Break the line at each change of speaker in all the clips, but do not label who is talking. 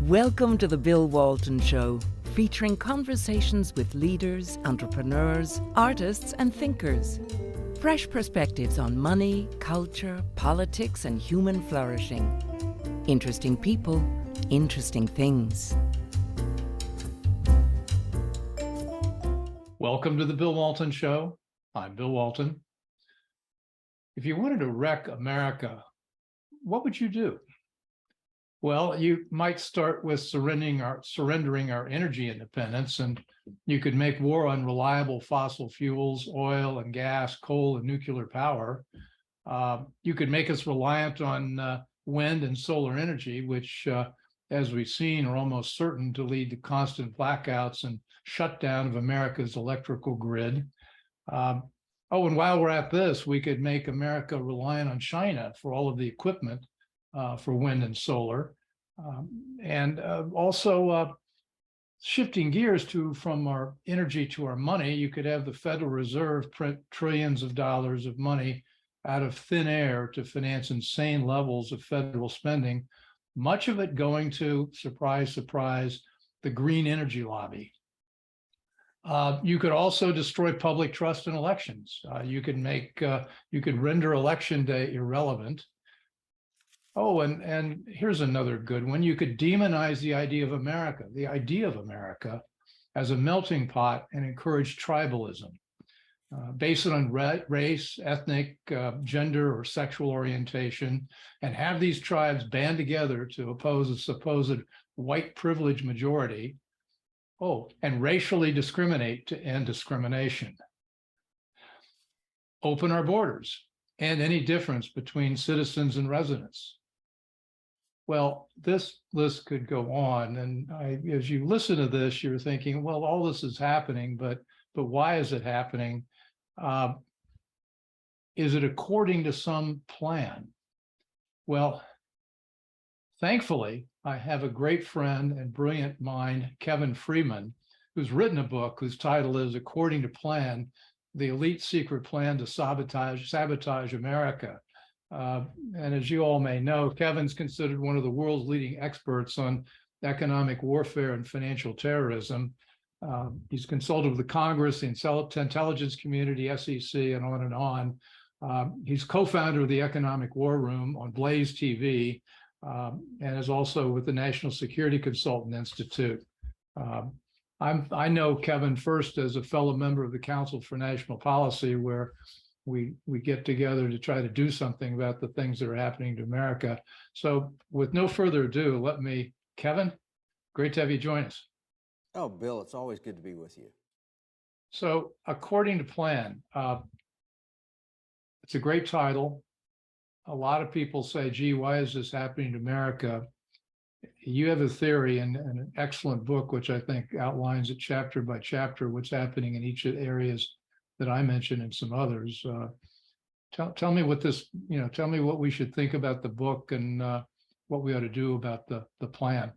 Welcome to the Bill Walton Show, featuring conversations with leaders, entrepreneurs, artists, and thinkers. Fresh perspectives on money, culture, politics, and human flourishing. Interesting people, interesting things.
Welcome to the Bill Walton Show. I'm Bill Walton. If you wanted to wreck America, what would you do? Well, you might start with surrendering our energy independence, and you could make war on reliable fossil fuels, oil and gas, coal and nuclear power. You could make us reliant on wind and solar energy, which, as we've seen, are almost certain to lead to constant blackouts and shutdown of America's electrical grid. And while we're at this, we could make America reliant on China for all of the equipment for wind and solar. Also shifting gears from our energy to our money, you could have the Federal Reserve print trillions of dollars of money out of thin air to finance insane levels of federal spending, much of it going to, surprise, surprise, the green energy lobby. You could also destroy public trust in elections. You could render election day irrelevant. Oh, and here's another good one. You could demonize the idea of America as a melting pot and encourage tribalism, based on race, ethnic, gender, or sexual orientation, and have these tribes band together to oppose a supposed white privilege majority. Oh, and racially discriminate to end discrimination. Open our borders and any difference between citizens and residents. Well, this list could go on, and as you listen to this, you're thinking, well, all this is happening, but why is it happening? Is it according to some plan? Well, thankfully, I have a great friend and brilliant mind, Kevin Freeman, who's written a book whose title is According to Plan, The Elite Secret Plan to Sabotage America. And as you all may know, Kevin's considered one of the world's leading experts on economic warfare and financial terrorism. He's consulted with the Congress, the intelligence community, SEC, and on and on. He's co-founder of the Economic War Room on Blaze TV, and is also with the National Security Consultant Institute. I know Kevin first as a fellow member of the Council for National Policy, where we get together to try to do something about the things that are happening to America. So with no further ado, Kevin, great to have you join us.
Oh, Bill, it's always good to be with you.
So according to plan, it's a great title. A lot of people say, gee, why is this happening to America? You have a theory and an excellent book, which I think outlines it chapter by chapter, what's happening in each of the areas that I mentioned and some others. Tell me tell me what we should think about the book and what we ought to do about the plan.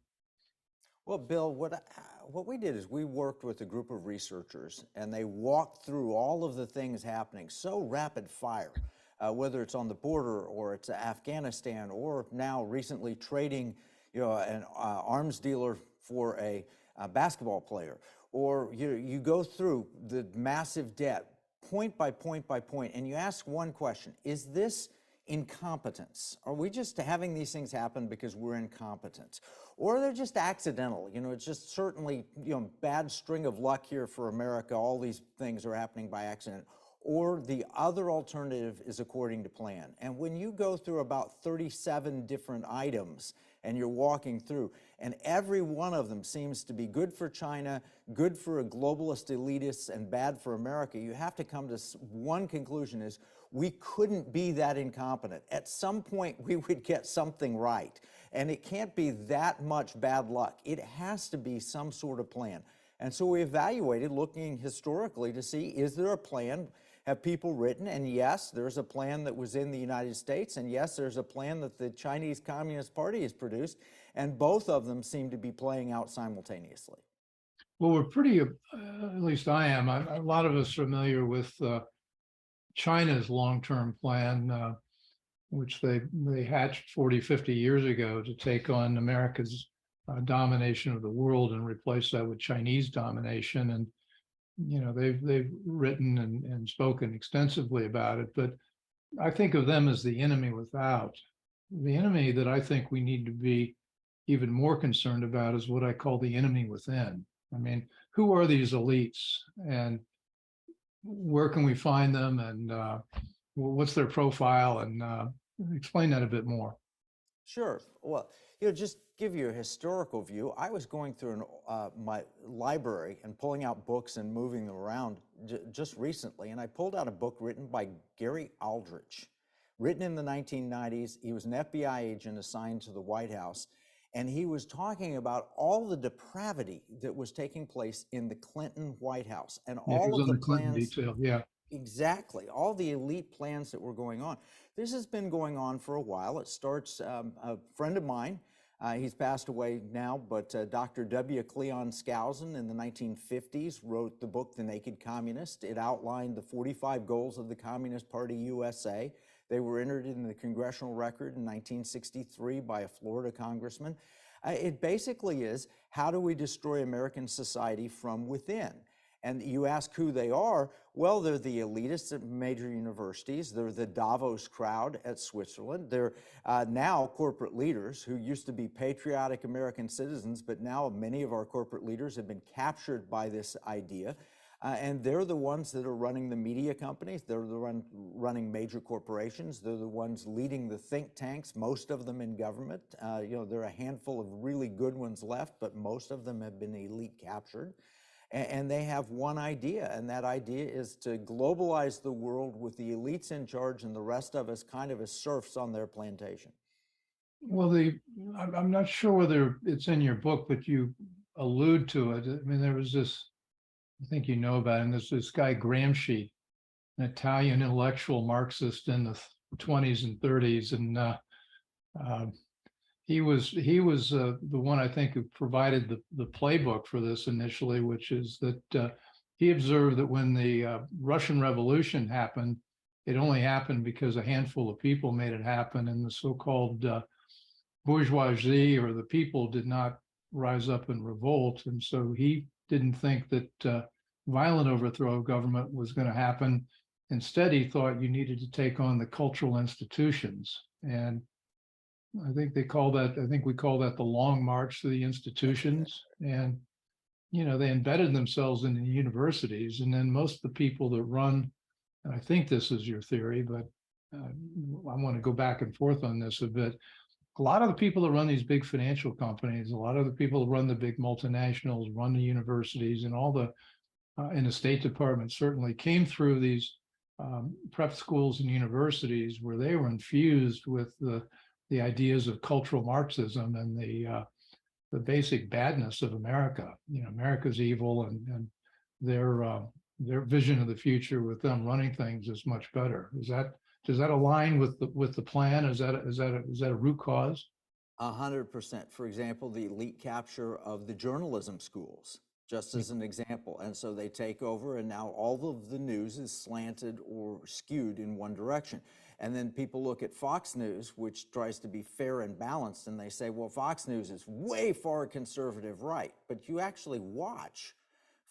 Well, Bill, what we did is we worked with a group of researchers, and they walked through all of the things happening so rapid fire, whether it's on the border or it's Afghanistan, or now recently trading, an arms dealer for a basketball player, or you go through the massive debt point by point by point, and you ask one question: is this incompetence? Are we just having these things happen because we're incompetent? Or they're just accidental? It's just certainly, bad string of luck here for America. All these things are happening by accident. Or the other alternative is according to plan. And when you go through about 37 different items and you're walking through, and every one of them seems to be good for China, good for a globalist elitists, and bad for America, you have to come to one conclusion: is we couldn't be that incompetent. At some point, we would get something right. And it can't be that much bad luck. It has to be some sort of plan. And so we evaluated, looking historically to see, is there a plan? Have people written? And yes, there's a plan that was in the United States. And yes, there's a plan that the Chinese Communist Party has produced. And both of them seem to be playing out simultaneously.
Well, we're pretty, at least I am, a lot of us familiar with China's long-term plan, which they hatched 40, 50 years ago to take on America's domination of the world and replace that with Chinese domination. And they've written and spoken extensively about it. But I think of them as the enemy without. The enemy that I think we need to be even more concerned about is what I call the enemy within. I mean, who are these elites, and where can we find them, and what's their profile, and explain that a bit more.
Sure. Well, just give you a historical view. I was going through my library and pulling out books and moving them around just recently, and I pulled out a book written by Gary Aldrich, written in the 1990s. He was an FBI agent assigned to the White House, and he was talking about all the depravity that was taking place in the Clinton White House and all of the plans.
Detail. Yeah.
Exactly. All the elite plans that were going on. This has been going on for a while. It starts, a friend of mine, he's passed away now, but Dr. W. Cleon Skousen in the 1950s wrote the book, The Naked Communist. It outlined the 45 goals of the Communist Party USA. They were entered in the Congressional Record in 1963 by a Florida congressman. It basically is, how do we destroy American society from within? And you ask who they are. Well, they're the elitists at major universities. They're the Davos crowd at Switzerland. They're now corporate leaders who used to be patriotic American citizens, but now many of our corporate leaders have been captured by this idea. And they're the ones that are running the media companies. They're the running major corporations. They're the ones leading the think tanks, most of them in government. There are a handful of really good ones left, but most of them have been elite captured. And they have one idea, and that idea is to globalize the world with the elites in charge and the rest of us kind of as serfs on their plantation.
Well, I'm not sure whether it's in your book, but you allude to it. I mean, there was this, I think you know about him, there's this guy Gramsci, an Italian intellectual Marxist in the 20s and 30s, and he was the one, I think, who provided the playbook for this initially, which is that he observed that when the Russian Revolution happened, it only happened because a handful of people made it happen, and the so-called bourgeoisie, or the people, did not rise up and revolt. And so he didn't think that violent overthrow of government was going to happen. Instead, he thought you needed to take on the cultural institutions. And I think we call that the long march to the institutions. And, they embedded themselves in the universities. And then most of the people that run, and I think this is your theory, but I want to go back and forth on this a bit. A lot of the people that run these big financial companies, a lot of the people that run the big multinationals, run the universities, and all the in the State Department certainly came through these prep schools and universities where they were infused with the ideas of cultural Marxism and the basic badness of America. America's evil, and their vision of the future with them running things is much better. Does that align with the plan? Is that a root cause?
100%. For example, the elite capture of the journalism schools, just as an example. And so they take over, and now all of the news is slanted or skewed in one direction. And then people look at Fox News, which tries to be fair and balanced, and they say, well, Fox News is way far conservative right. But you actually watch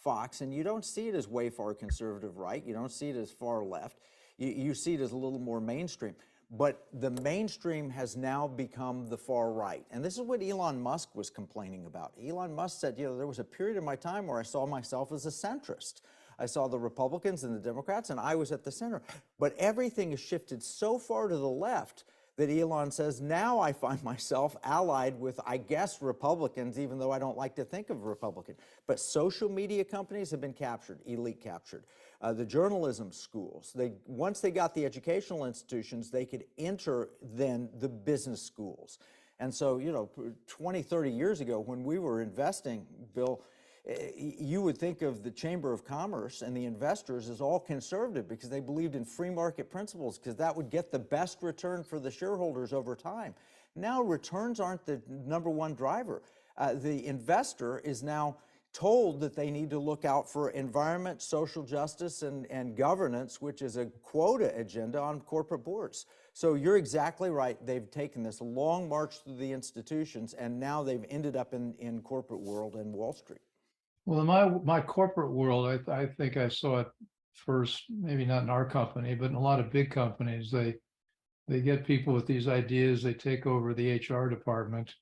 Fox, and you don't see it as way far conservative right. You don't see it as far left. You see it as a little more mainstream. But the mainstream has now become the far right. And this is what Elon Musk was complaining about. Elon Musk said, there was a period in my time where I saw myself as a centrist. I saw the Republicans and the Democrats, and I was at the center. But everything has shifted so far to the left that Elon says, now I find myself allied with, I guess, Republicans, even though I don't like to think of Republican. But social media companies have been captured, elite captured. The journalism schools, once they got the educational institutions, they could enter then the business schools. And so, 20, 30 years ago, when we were investing, Bill, you would think of the Chamber of Commerce and the investors as all conservative because they believed in free market principles, because that would get the best return for the shareholders over time. Now returns aren't the number one driver. The investor is now told that they need to look out for environment, social justice, and governance, which is a quota agenda on corporate boards. So you're exactly right. They've taken this long march through the institutions, and now they've ended up in corporate world and Wall Street.
Well, in my corporate world, I think I saw it first, maybe not in our company, but in a lot of big companies. They get people with these ideas, they take over the HR department,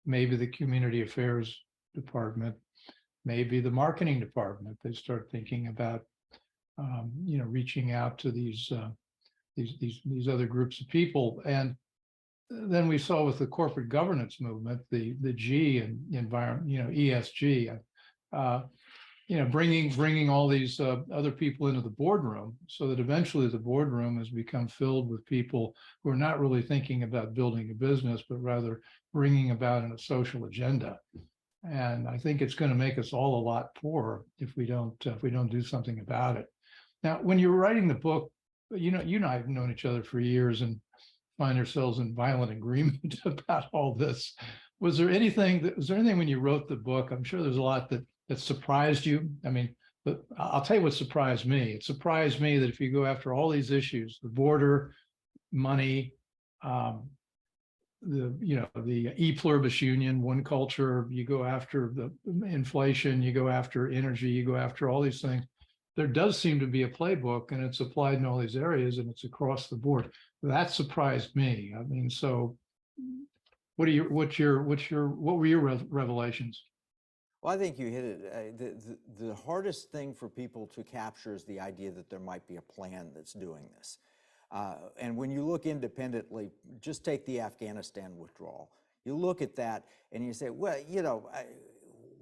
maybe the community affairs department, maybe the marketing department. They start thinking about reaching out to these other groups of people. And then we saw with the corporate governance movement, the G in environment, ESG, bringing all these other people into the boardroom, so that eventually the boardroom has become filled with people who are not really thinking about building a business, but rather bringing about a social agenda. And I think it's going to make us all a lot poorer if we don't do something about it. Now, when you were writing the book, you and I have known each other for years and find ourselves in violent agreement about all this. Was there anything when you wrote the book? I'm sure there's a lot that surprised you. I mean, but I'll tell you what surprised me. It surprised me that if you go after all these issues, the border, money, the e pluribus union, one culture, you go after the inflation, you go after energy, you go after all these things. There does seem to be a playbook, and it's applied in all these areas, and it's across the board. That surprised me. I mean, so what were your revelations?
Well, I think you hit it. The hardest thing for people to capture is the idea that there might be a plan that's doing this. And when you look independently, just take the Afghanistan withdrawal. You look at that and you say, well,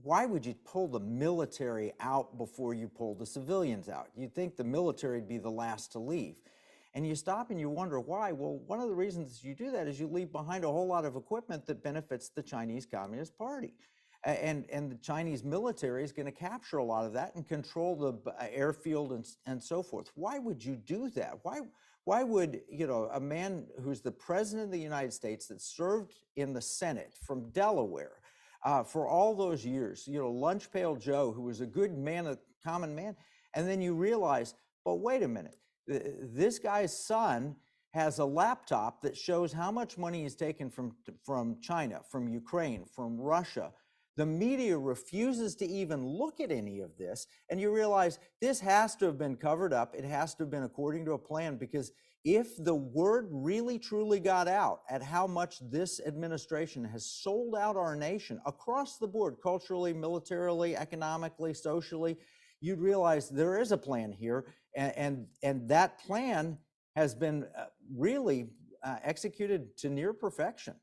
why would you pull the military out before you pull the civilians out? You'd think the military would be the last to leave. And you stop and you wonder why. Well, one of the reasons you do that is you leave behind a whole lot of equipment that benefits the Chinese Communist Party. And the Chinese military is going to capture a lot of that and control the airfield and so forth. Why would you do that? Why would, a man who's the president of the United States that served in the Senate from Delaware for all those years, Lunch Pail Joe, who was a good man, a common man, and then you realize, but wait a minute, this guy's son has a laptop that shows how much money he's taken from China, from Ukraine, from Russia. The media refuses to even look at any of this, and you realize this has to have been covered up. It has to have been according to a plan, because if the word really truly got out at how much this administration has sold out our nation across the board, culturally, militarily, economically, socially, you'd realize there is a plan here, and that plan has been really executed to near perfection.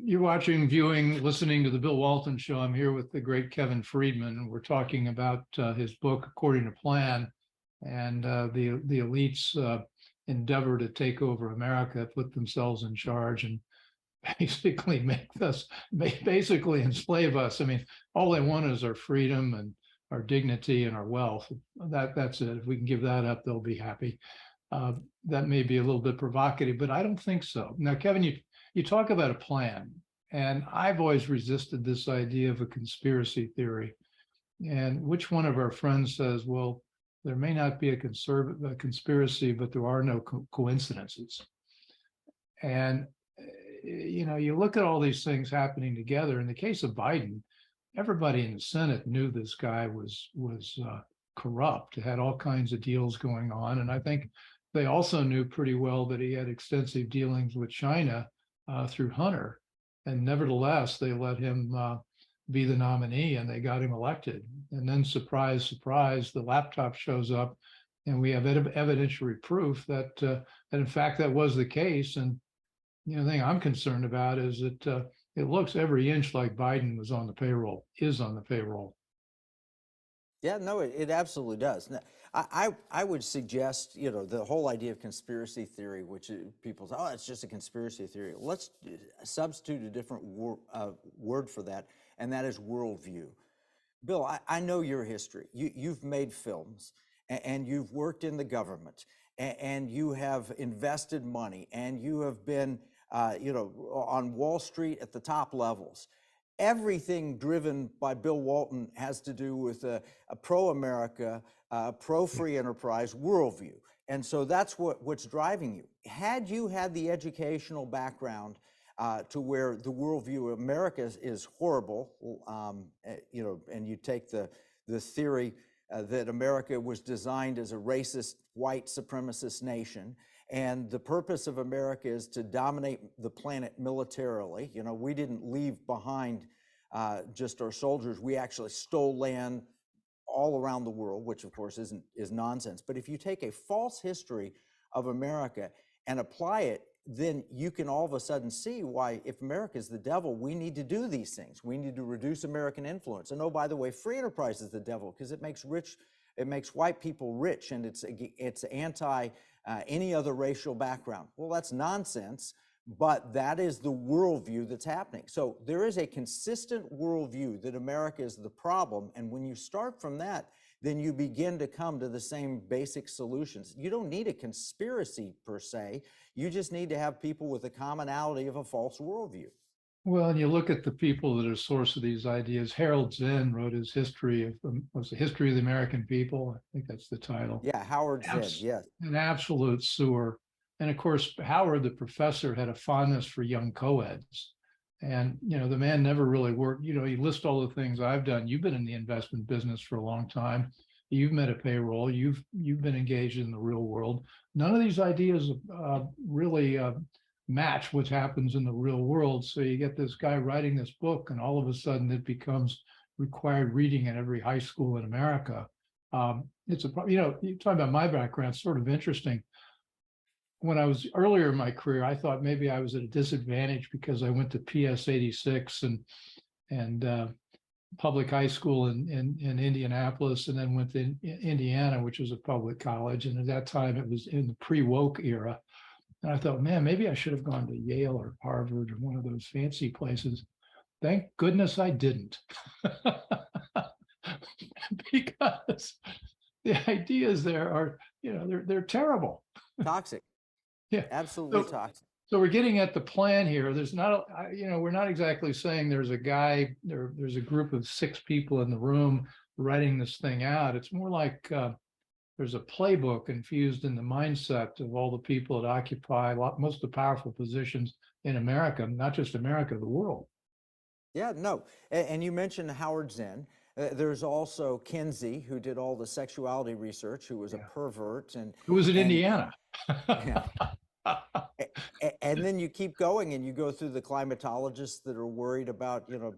You're listening to the Bill Walton Show. I'm here with the great Kevin Freeman, and we're talking about his book, According to Plan, and the elites' endeavor to take over America, put themselves in charge, and basically basically enslave us. I mean, all they want is our freedom and our dignity and our wealth. That's it. If we can give that up, they'll be happy. That may be a little bit provocative, but I don't think so. Now, Kevin, you talk about a plan, and I've always resisted this idea of a conspiracy theory. And which one of our friends says, well, there may not be a conspiracy, but there are no coincidences. And, you look at all these things happening together. In the case of Biden, everybody in the Senate knew this guy was corrupt, had all kinds of deals going on. And I think they also knew pretty well that he had extensive dealings with China through Hunter. And nevertheless, they let him be the nominee, and they got him elected. And then, surprise, surprise, the laptop shows up, and we have evidentiary proof that in fact that was the case. And the thing I'm concerned about is that it looks every inch like Biden is on the payroll.
Yeah, no, it absolutely does. Now, I would suggest, the whole idea of conspiracy theory, which people say, oh, it's just a conspiracy theory. Let's substitute a different word for that, and that is worldview. Bill, I know your history. You've made films, and you've worked in the government, and you have invested money, and you have been, on Wall Street at the top levels. Everything driven by Bill Walton has to do with a pro-America, pro-free enterprise worldview. And so that's what's driving you. Had you had the educational background to where the worldview of America is horrible, you know, and you take the theory that America was designed as a racist, white supremacist nation, and the purpose of America is to dominate the planet militarily. You know, we didn't leave behind just our soldiers. We actually stole land all around the world, which of course is nonsense. But if you take a false history of America and apply it, then you can all of a sudden see why, if America is the devil, we need to do these things. We need to reduce American influence. And oh, by the way, free enterprise is the devil because it makes white people rich, and it's anti any other racial background. Well, that's nonsense. But that is the worldview that's happening. So there is a consistent worldview that America is the problem. And when you start from that, then you begin to come to the same basic solutions. You don't need a conspiracy per se. You just need to have people with a commonality of a false worldview.
Well, and you look at the people that are source of these ideas. Harold Zinn wrote his history of the history of the American people. I think that's the title.
Yeah, Howard Zinn, yes.
An absolute sewer. And of course, Howard, the professor, had a fondness for young co-eds. And, you know, the man never really worked. You know, you list all the things I've done. You've been in the investment business for a long time. You've met a payroll. You've been engaged in the real world. None of these ideas really match what happens in the real world. So you get this guy writing this book, and all of a sudden it becomes required reading in every high school in America. It's a, you know, you talk about my background, it's sort of interesting. When I was earlier in my career, I thought maybe I was at a disadvantage because I went to PS 86 and public high school in Indianapolis, and then went to Indiana, which was a public college. And at that time, it was in the pre-woke era. And I thought, man, maybe I should have gone to Yale or Harvard or one of those fancy places. Thank goodness I didn't. Because the ideas there are, you know, they're terrible.
Toxic.
Yeah,
absolutely toxic.
So we're getting at the plan here. There's not, you know, we're not exactly saying there's a guy, there's a group of 6 people in the room writing this thing out. It's more like there's a playbook infused in the mindset of all the people that occupy most of the powerful positions in America, not just America, the world.
Yeah, no. And you mentioned Howard Zinn. There's also Kinsey, who did all the sexuality research, who was a pervert. And
who was in Indiana.
Yeah. And then you keep going and you go through the climatologists that are worried about, you know,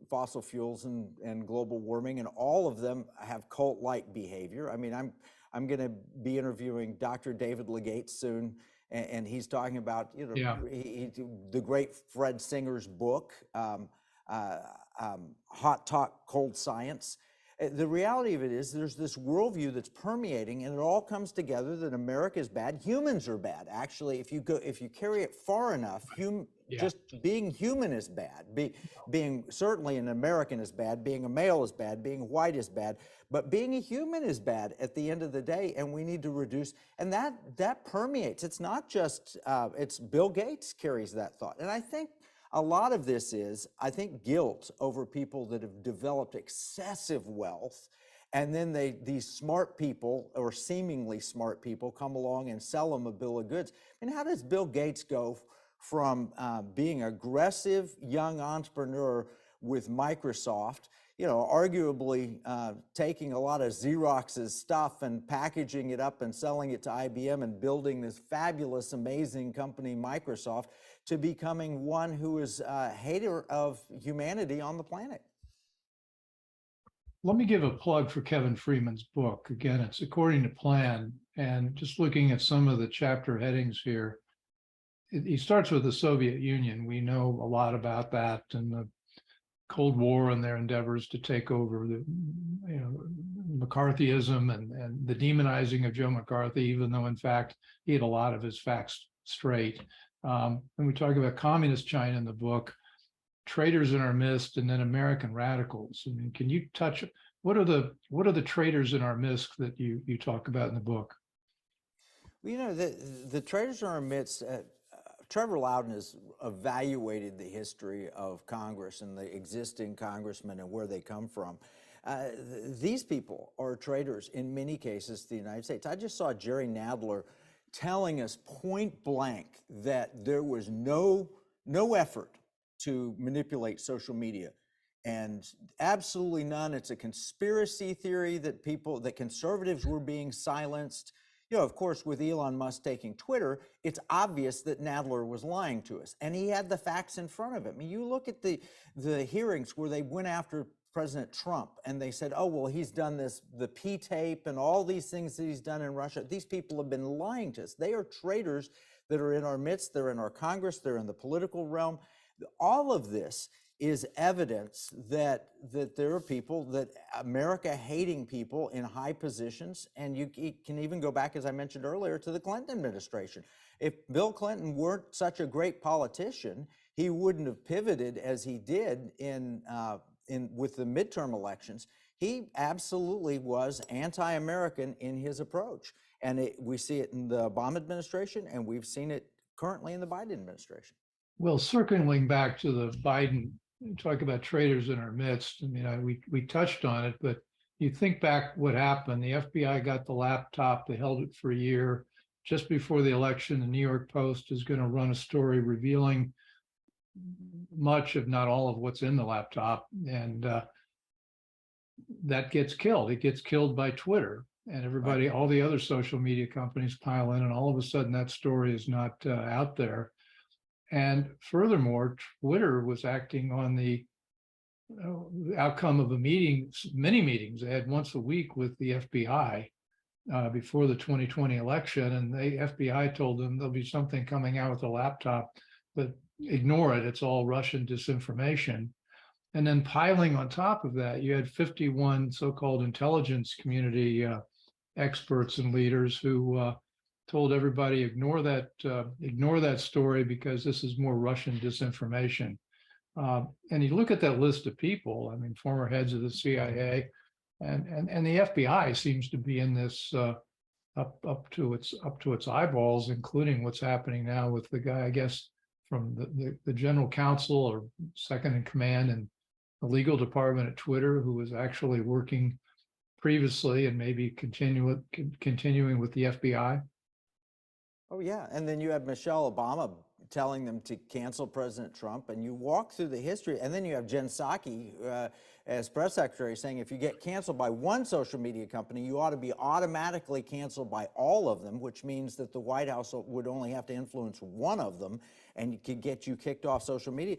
fossil fuels and global warming, and all of them have cult-like behavior. I mean, I'm going to be interviewing Dr. David Legates soon, and he's talking about, you know, the great Fred Singer's book, Hot Talk Cold Science. The reality of it is there's this worldview that's permeating, and it all comes together that America is bad. Humans are bad. Actually, if you carry it far enough, just being human is bad. Being certainly an American is bad. Being a male is bad. Being white is bad. But being a human is bad at the end of the day, and we need to reduce. And that permeates. It's not just it's Bill Gates carries that thought, and I think a lot of this is, I think, guilt over people that have developed excessive wealth, and then these smart people, or seemingly smart people, come along and sell them a bill of goods. And how does Bill Gates go from being an aggressive young entrepreneur with Microsoft, you know, arguably taking a lot of Xerox's stuff and packaging it up and selling it to IBM and building this fabulous, amazing company, Microsoft, to becoming one who is a hater of humanity on the planet?
Let me give a plug for Kevin Freeman's book. Again, it's According to Plan. And just looking at some of the chapter headings here, he starts with the Soviet Union. We know a lot about that and the Cold War and their endeavors to take over the, you know, McCarthyism and the demonizing of Joe McCarthy, even though in fact he had a lot of his facts straight. And we talk about communist China in the book, traitors in our midst, and then American radicals. I mean, can you touch, what are the traitors in our midst that you talk about in the book?
Well, you know, the traitors in our midst, Trevor Loudon has evaluated the history of Congress and the existing congressmen and where they come from. These people are traitors in many cases to the United States. I just saw Jerry Nadler telling us point blank that there was no effort to manipulate social media, and absolutely none. It's a conspiracy theory that conservatives were being silenced. Of course, with Elon Musk taking Twitter, it's obvious that Nadler was lying to us, and he had the facts in front of him. I mean, you look at the hearings where they went after President Trump, and they said, oh, well, he's done this, the P-tape and all these things that he's done in Russia. These people have been lying to us. They are traitors that are in our midst. They're in our Congress. They're in the political realm. All of this is evidence that there are people, that America hating people in high positions. And you can even go back, as I mentioned earlier, to the Clinton administration. If Bill Clinton weren't such a great politician, he wouldn't have pivoted as he did with the midterm elections. He absolutely was anti-American in his approach. And we see it in the Obama administration, and we've seen it currently in the Biden administration.
Well, circling back to the Biden, talk about traitors in our midst. I mean, we touched on it, but you think back what happened. The FBI got the laptop. They held it for a year. Just before the election, the New York Post is going to run a story revealing much, if not all, of what's in the laptop. And that gets killed. It gets killed by Twitter. And everybody, all the other social media companies pile in, and all of a sudden that story is not out there. And furthermore, Twitter was acting on the outcome of many meetings they had once a week with the FBI before the 2020 election. And the FBI told them there'll be something coming out with a laptop, but ignore it. It's all Russian disinformation. And then piling on top of that, you had 51 so-called intelligence community experts and leaders who told everybody, ignore that story because this is more Russian disinformation. And you look at that list of people, I mean, former heads of the CIA, and the FBI seems to be in this up to its eyeballs, including what's happening now with the guy, I guess, from the general counsel or second in command in the legal department at Twitter, who was actually working previously and maybe continuing with the FBI.
Oh, yeah. And then you have Michelle Obama telling them to cancel President Trump. And you walk through the history. And then you have Jen Psaki as press secretary saying if you get canceled by one social media company, you ought to be automatically canceled by all of them, which means that the White House would only have to influence one of them and could get you kicked off social media.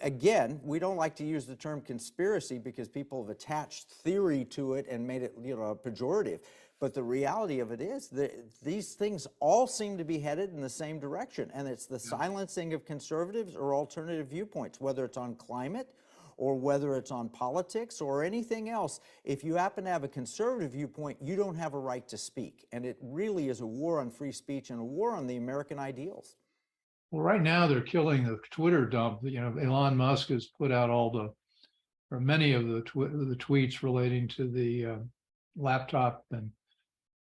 Again, we don't like to use the term conspiracy because people have attached theory to it and made it, pejorative. But the reality of it is that these things all seem to be headed in the same direction. And it's the silencing of conservatives or alternative viewpoints, whether it's on climate or whether it's on politics or anything else. If you happen to have a conservative viewpoint, you don't have a right to speak. And it really is a war on free speech and a war on the American ideals.
Well, right now they're killing the Twitter dump. Elon Musk has put out many of the tweets relating to the laptop and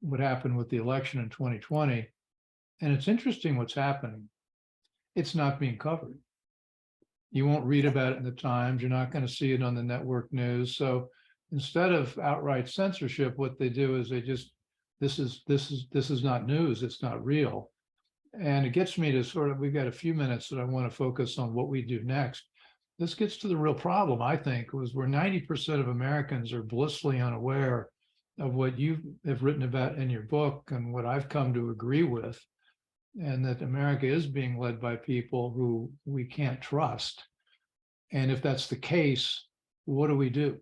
what happened with the election in 2020. And it's interesting what's happening. It's not being covered. You won't read about it in the Times. You're not going to see it on the network news. So instead of outright censorship, what they do is this is not news. It's not real. And it gets me to we've got a few minutes that I want to focus on what we do next. This gets to the real problem, I think, was where 90% of Americans are blissfully unaware of what you have written about in your book and what I've come to agree with, and that America is being led by people who we can't trust. And if that's the case, what do we do?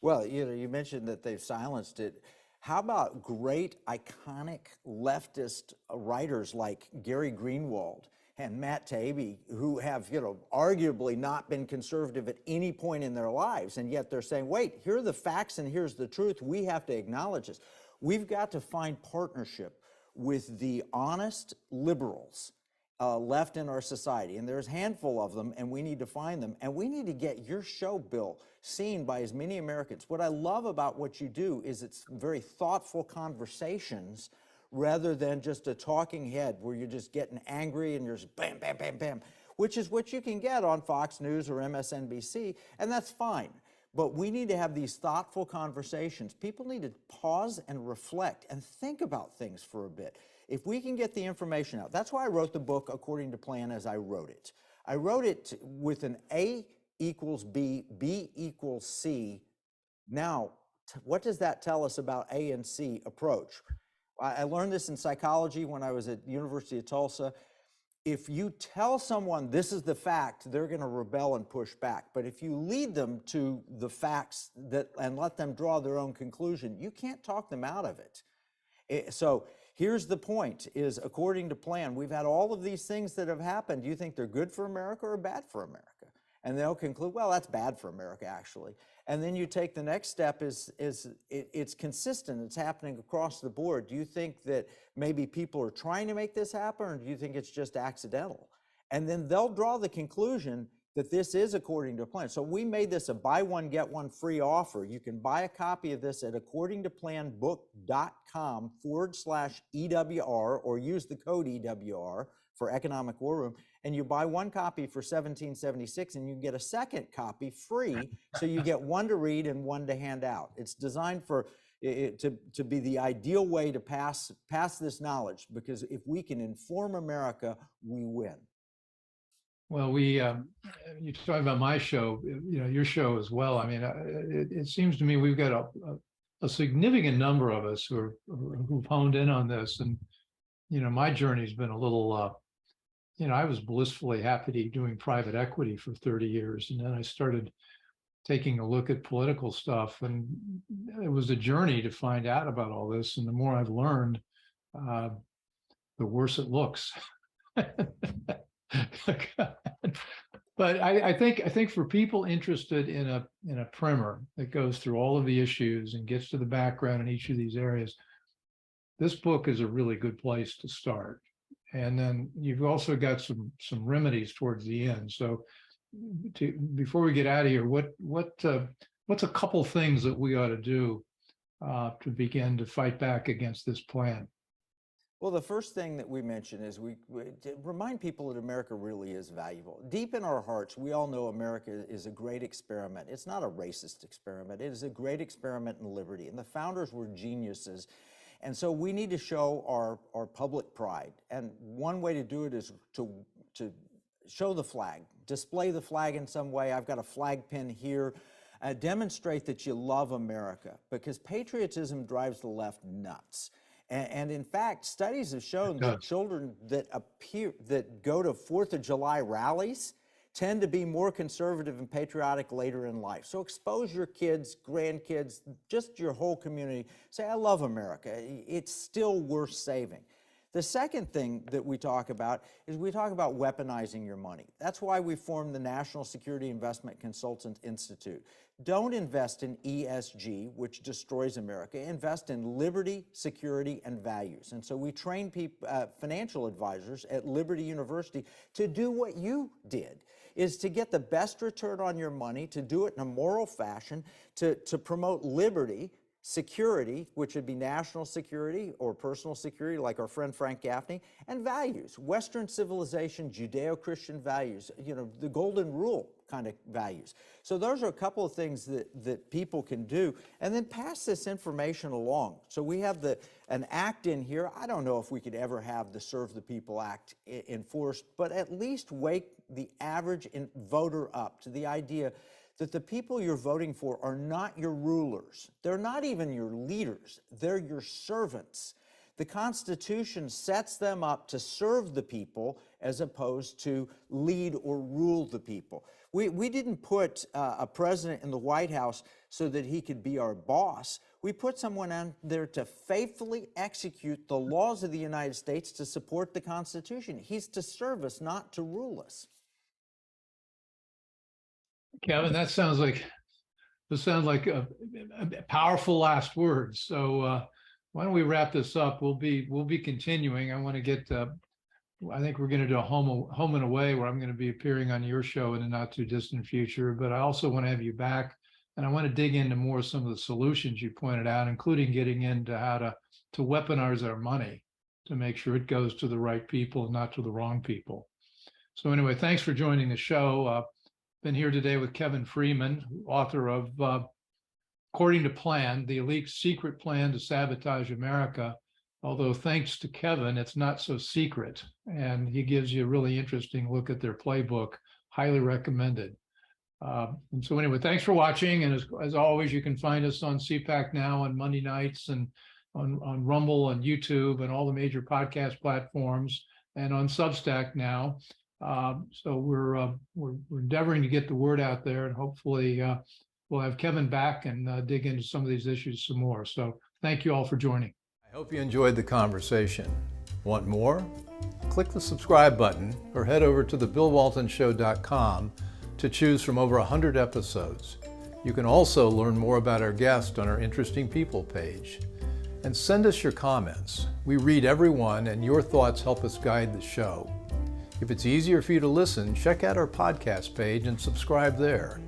Well,
you mentioned that they've silenced it. How about great, iconic leftist writers like Gary Greenwald and Matt Taibbi, who have, arguably not been conservative at any point in their lives, and yet they're saying, wait, here are the facts and here's the truth. We have to acknowledge this. We've got to find partnership with the honest liberals left in our society, and there's a handful of them, and we need to find them, and we need to get your show, Bill, seen by as many Americans. What I love about what you do is it's very thoughtful conversations rather than just a talking head where you're just getting angry and you're just bam, bam, bam, bam, which is what you can get on Fox News or MSNBC, and that's fine. But we need to have these thoughtful conversations. People need to pause and reflect and think about things for a bit. If we can get the information out, that's why I wrote the book according to plan as I wrote it. I wrote it with an A equals B, B equals C. Now, what does that tell us about A and C approach? I learned this in psychology when I was at University of Tulsa. If you tell someone this is the fact, they're going to rebel and push back. But if you lead them to the facts and let them draw their own conclusion, you can't talk them out of it. So here's the point, is according to plan, we've had all of these things that have happened. Do you think they're good for America or bad for America? And they'll conclude, well, that's bad for America, actually. And then you take the next step it's consistent, it's happening across the board. Do you think that maybe people are trying to make this happen, or do you think it's just accidental? And then they'll draw the conclusion that this is according to plan. So we made this a buy one, get one free offer. You can buy a copy of this at accordingtoplanbook.com/EWR, or use the code EWR for Economic War Room, and you buy one copy for $17.76, and you get a second copy free, so you get one to read and one to hand out. It's designed for it to be the ideal way to pass this knowledge, because if we can inform America, we win.
Well, you're talking about my show, your show as well. I mean, it seems to me we've got a significant number of us who've honed in on this, and my journey's been a little. I was blissfully happy doing private equity for 30 years. And then I started taking a look at political stuff. And it was a journey to find out about all this. And the more I've learned, the worse it looks. But I think for people interested in a primer that goes through all of the issues and gets to the background in each of these areas, this book is a really good place to start. And then you've also got some remedies towards the end. So before we get out of here, what's a couple things that we ought to do to begin to fight back against this plan?
Well, the first thing that we mention is we remind people that America really is valuable. Deep in our hearts, we all know America is a great experiment. It's not a racist experiment. It is a great experiment in liberty. And the founders were geniuses. And so we need to show our public pride. And one way to do it is to show the flag, display the flag in some way. I've got a flag pin here. Demonstrate that you love America, because patriotism drives the left nuts. And in fact, studies have shown that children that go to 4th of July rallies tend to be more conservative and patriotic later in life. So expose your kids, grandkids, just your whole community. Say, I love America. It's still worth saving. The second thing that we talk about is we talk about weaponizing your money. That's why we formed the National Security Investment Consultant Institute. Don't invest in ESG, which destroys America. Invest in liberty, security, and values. And so we train financial advisors at Liberty University to do what you did, is to get the best return on your money, to do it in a moral fashion, to promote liberty, security, which would be national security or personal security, like our friend Frank Gaffney, and values, Western civilization, Judeo-Christian values, the golden rule kind of values. So those are a couple of things that people can do, and then pass this information along. So we have an act in here. I don't know if we could ever have the Serve the People Act enforced, but at least wake the average voter up to the idea that the people you're voting for are not your rulers. They're not even your leaders. They're your servants. The Constitution sets them up to serve the people as opposed to lead or rule the people. We didn't put a president in the White House so that he could be our boss. We put someone on there to faithfully execute the laws of the United States to support the Constitution. He's to serve us, not to rule us.
Kevin, that sounds like a powerful last words. So why don't we wrap this up? We'll be continuing. I want to get. I think we're going to do a home and away, where I'm going to be appearing on your show in the not too distant future. But I also want to have you back, and I want to dig into more some of the solutions you pointed out, including getting into how to weaponize our money to make sure it goes to the right people and not to the wrong people. So anyway, thanks for joining the show. been here today with Kevin Freeman, author of According to Plan, the Elite's Secret Plan to Sabotage America. Although thanks to Kevin, it's not so secret. And he gives you a really interesting look at their playbook. Highly recommended. And so anyway, thanks for watching. And as always, you can find us on CPAC Now on Monday nights and on Rumble and YouTube and all the major podcast platforms and on Substack now. So we're endeavoring to get the word out there, and hopefully we'll have Kevin back and dig into some of these issues some more. So thank you all for joining.
I hope you enjoyed the conversation. Want more? Click the subscribe button or head over to thebillwaltonshow.com to choose from over 100 episodes. You can also learn more about our guest on our Interesting People page. And send us your comments. We read every one, and your thoughts help us guide the show. If it's easier for you to listen, check out our podcast page and subscribe there.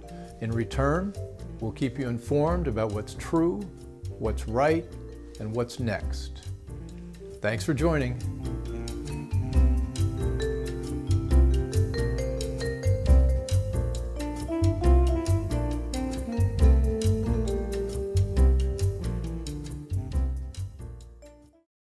In return, we'll keep you informed about what's true, what's right, and what's next. Thanks for joining.